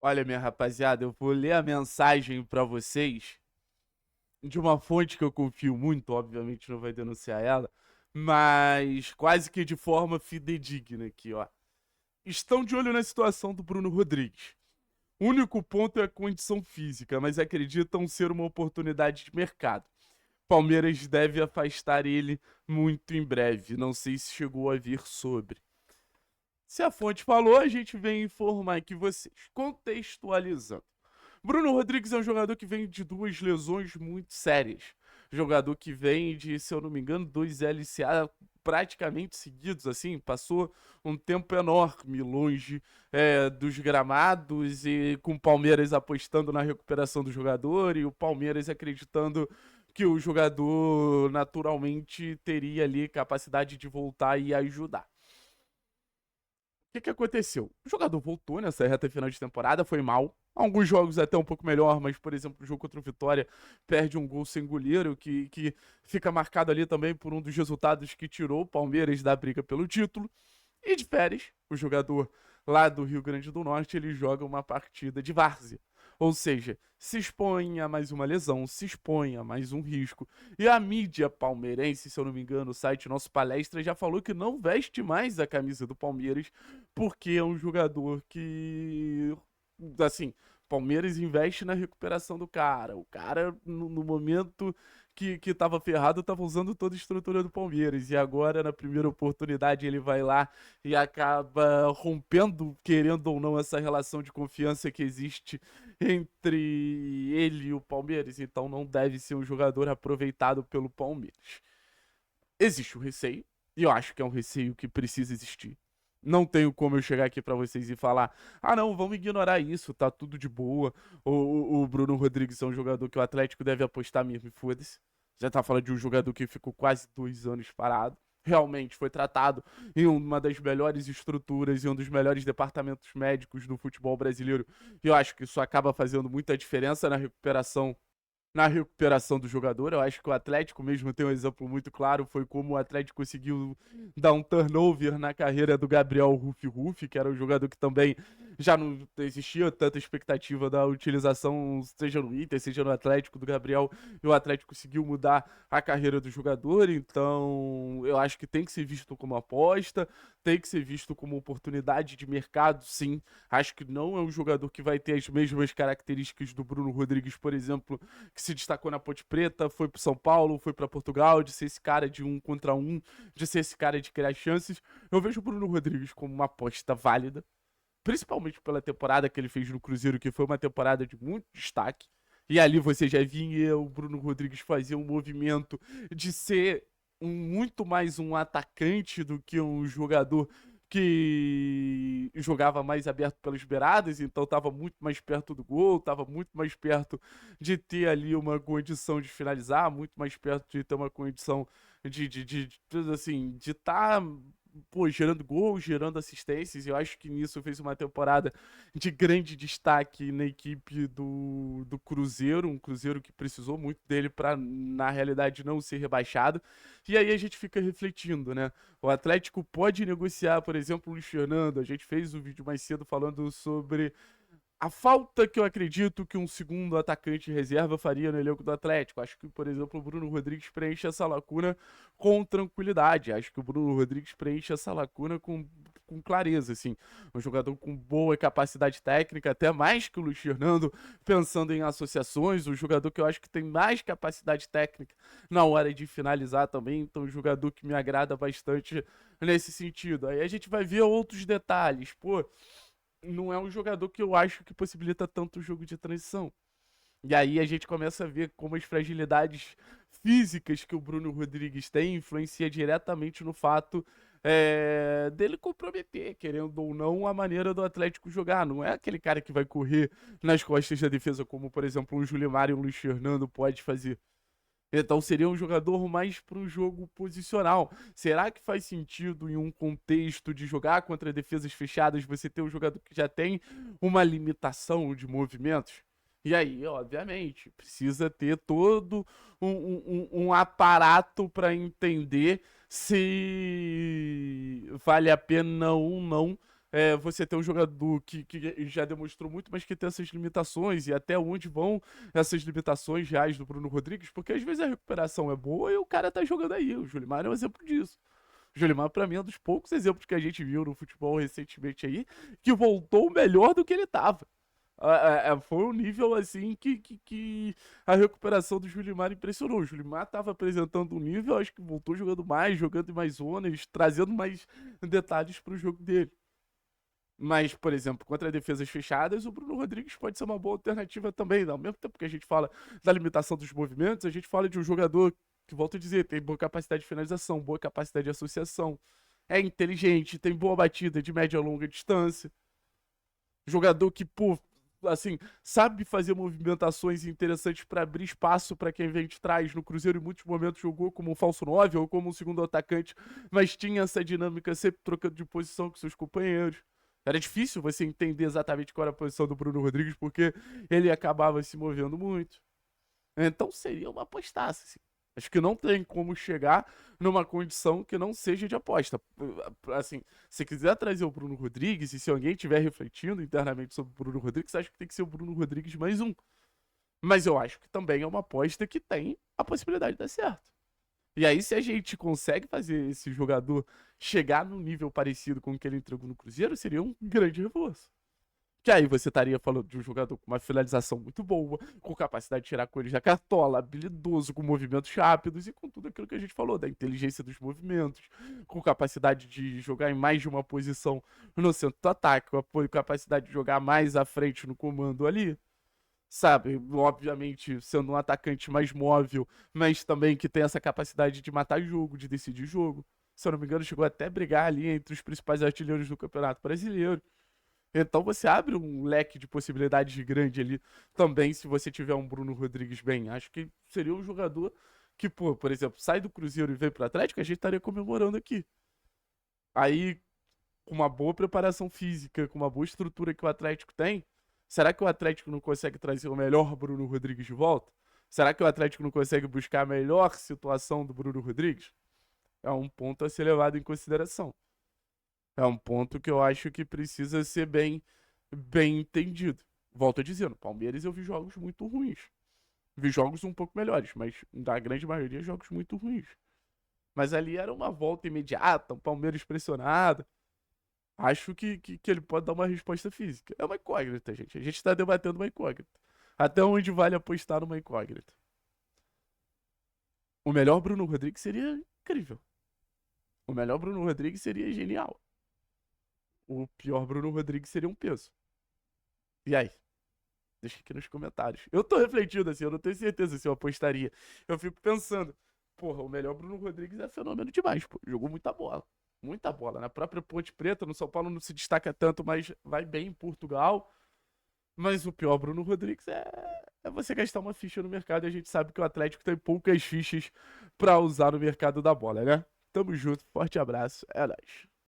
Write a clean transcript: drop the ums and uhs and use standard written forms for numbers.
Olha, minha rapaziada, eu vou ler a mensagem pra vocês de uma fonte que eu confio muito, obviamente não vai denunciar ela, mas quase que de forma fidedigna aqui, ó. Estão de olho na situação do Bruno Rodrigues. O único ponto é a condição física, mas acreditam ser uma oportunidade de mercado. Palmeiras deve afastar ele muito em breve. Não sei se chegou a vir sobre. Se a fonte falou, a gente vem informar aqui vocês. Contextualizando. Bruno Rodrigues é um jogador que vem de duas lesões muito sérias. Jogador que vem de, se eu não me engano, dois LCA praticamente seguidos, assim, passou um tempo enorme longe dos gramados e com o Palmeiras apostando na recuperação do jogador e o Palmeiras acreditando que o jogador naturalmente teria ali capacidade de voltar e ajudar. O que aconteceu? O jogador voltou nessa reta final de temporada, foi mal. Alguns jogos até um pouco melhor, mas, por exemplo, o jogo contra o Vitória perde um gol sem goleiro, que fica marcado ali também por um dos resultados que tirou o Palmeiras da briga pelo título. E de férias, o jogador lá do Rio Grande do Norte, ele joga uma partida de várzea. Ou seja, se expõe a mais uma lesão, se expõe a mais um risco. E a mídia palmeirense, se eu não me engano, o site Nosso Palestra já falou que não veste mais a camisa do Palmeiras porque é um jogador que, assim, Palmeiras investe na recuperação do cara. O cara, no momento que tava ferrado, tava usando toda a estrutura do Palmeiras. E agora, na primeira oportunidade, ele vai lá e acaba rompendo, querendo ou não, essa relação de confiança que existe entre ele e o Palmeiras. Então não deve ser um jogador aproveitado pelo Palmeiras. Existe o receio, e eu acho que é um receio que precisa existir. Não tenho como eu chegar aqui pra vocês e falar: ah, não, vamos ignorar isso, tá tudo de boa. O Bruno Rodrigues é um jogador que o Atlético deve apostar mesmo, e foda-se. Já tá falando de um jogador que ficou quase 2 anos parado. Realmente foi tratado em uma das melhores estruturas e um dos melhores departamentos médicos do futebol brasileiro. E eu acho que isso acaba fazendo muita diferença na recuperação do jogador. Eu acho que o Atlético mesmo tem um exemplo muito claro, foi como o Atlético conseguiu dar um turnover na carreira do Gabriel Rufi, que era um jogador que também já não existia tanta expectativa da utilização, seja no Inter, seja no Atlético do Gabriel, e o Atlético conseguiu mudar a carreira do jogador. Então eu acho que tem que ser visto como aposta, tem que ser visto como oportunidade de mercado, sim. Acho que não é um jogador que vai ter as mesmas características do Bruno Rodrigues, por exemplo, que se destacou na Ponte Preta, foi pro São Paulo, foi pra Portugal, de ser esse cara de 1 contra 1, de ser esse cara de criar chances. Eu vejo o Bruno Rodrigues como uma aposta válida, principalmente pela temporada que ele fez no Cruzeiro, que foi uma temporada de muito destaque. E ali você já via o Bruno Rodrigues fazer um movimento de ser muito mais um atacante do que um jogador que jogava mais aberto pelas beiradas, então estava muito mais perto do gol, estava muito mais perto de ter ali uma condição de finalizar, muito mais perto de ter uma condição assim, de estar gerando gols, gerando assistências. Eu acho que nisso fez uma temporada de grande destaque na equipe do Cruzeiro, um Cruzeiro que precisou muito dele para, na realidade, não ser rebaixado. E aí a gente fica refletindo, né? O Atlético pode negociar, por exemplo, o Luiz Fernando. A gente fez um vídeo mais cedo falando sobre a falta que eu acredito que um segundo atacante reserva faria no elenco do Atlético. Acho que, por exemplo, o Bruno Rodrigues preenche essa lacuna com tranquilidade. Acho que o Bruno Rodrigues preenche essa lacuna com clareza, assim. Um jogador com boa capacidade técnica, até mais que o Luiz Fernando, pensando em associações. Um jogador que eu acho que tem mais capacidade técnica na hora de finalizar também. Então, um jogador que me agrada bastante nesse sentido. Aí a gente vai ver outros detalhes. Pô, não é um jogador que eu acho que possibilita tanto o jogo de transição. E aí a gente começa a ver como as fragilidades físicas que o Bruno Rodrigues tem influencia diretamente no fato dele comprometer, querendo ou não, a maneira do Atlético jogar. Não é aquele cara que vai correr nas costas da defesa, como, por exemplo, um Julimar e um Luiz Fernando pode fazer. Então seria um jogador mais para um jogo posicional. Será que faz sentido em um contexto de jogar contra defesas fechadas você ter um jogador que já tem uma limitação de movimentos? E aí, obviamente, precisa ter todo um aparato para entender se vale a pena ou não você tem um jogador que já demonstrou muito, mas que tem essas limitações, e até onde vão essas limitações reais do Bruno Rodrigues, porque às vezes a recuperação é boa e o cara tá jogando aí. O Jolimar é um exemplo disso. O Jolimar, pra mim, é um dos poucos exemplos que a gente viu no futebol recentemente aí, que voltou melhor do que ele tava. Foi um nível assim que a recuperação do Julimar impressionou. O Julimar estava apresentando um nível, acho que voltou jogando mais, jogando em mais zonas, trazendo mais detalhes para o jogo dele. Mas, por exemplo, contra defesas fechadas, o Bruno Rodrigues pode ser uma boa alternativa também. Ao mesmo tempo que a gente fala da limitação dos movimentos, a gente fala de um jogador que, volto a dizer, tem boa capacidade de finalização, boa capacidade de associação, é inteligente, tem boa batida de média e longa distância. Jogador que, pô, assim, sabe fazer movimentações interessantes para abrir espaço para quem vem de trás. No Cruzeiro, em muitos momentos, jogou como um falso 9 ou como um segundo atacante, mas tinha essa dinâmica sempre trocando de posição com seus companheiros. Era difícil você entender exatamente qual era a posição do Bruno Rodrigues, porque ele acabava se movendo muito. Então seria uma apostaça, assim. Acho que não tem como chegar numa condição que não seja de aposta. Assim, se quiser trazer o Bruno Rodrigues, e se alguém estiver refletindo internamente sobre o Bruno Rodrigues, acho que tem que ser o Bruno Rodrigues mais um. Mas eu acho que também é uma aposta que tem a possibilidade de dar certo. E aí, se a gente consegue fazer esse jogador chegar num nível parecido com o que ele entregou no Cruzeiro, seria um grande reforço. Que aí você estaria falando de um jogador com uma finalização muito boa, com capacidade de tirar coelhos da cartola, habilidoso, com movimentos rápidos e com tudo aquilo que a gente falou, da inteligência dos movimentos, com capacidade de jogar em mais de uma posição no centro do ataque, com a capacidade de jogar mais à frente no comando ali, sabe? Obviamente sendo um atacante mais móvel, mas também que tem essa capacidade de matar jogo, de decidir jogo. Se eu não me engano, chegou até a brigar ali entre os principais artilheiros do Campeonato Brasileiro. Então você abre um leque de possibilidades grande ali também se você tiver um Bruno Rodrigues bem. Acho que seria um jogador que, pô, por exemplo, sai do Cruzeiro e vem pro Atlético, a gente estaria comemorando aqui. Aí, com uma boa preparação física, com uma boa estrutura que o Atlético tem, será que o Atlético não consegue trazer o melhor Bruno Rodrigues de volta? Será que o Atlético não consegue buscar a melhor situação do Bruno Rodrigues? É um ponto a ser levado em consideração. É um ponto que eu acho que precisa ser bem entendido. Volto a dizer, no Palmeiras eu vi jogos muito ruins. Vi jogos um pouco melhores, mas da grande maioria jogos muito ruins. Mas ali era uma volta imediata, um Palmeiras pressionado. Acho que ele pode dar uma resposta física. É uma incógnita, gente. A gente tá debatendo uma incógnita. Até onde vale apostar numa incógnita? O melhor Bruno Rodrigues seria incrível. O melhor Bruno Rodrigues seria genial. O pior Bruno Rodrigues seria um peso. E aí? Deixa aqui nos comentários. Eu tô refletindo assim, eu não tenho certeza se eu apostaria. Eu fico pensando, porra, o melhor Bruno Rodrigues é fenômeno demais, pô. Jogou muita bola. Muita bola. Na própria Ponte Preta, no São Paulo não se destaca tanto, mas vai bem em Portugal. Mas o pior Bruno Rodrigues é você gastar uma ficha no mercado e a gente sabe que o Atlético tem poucas fichas pra usar no mercado da bola, né? Tamo junto, forte abraço, é nóis.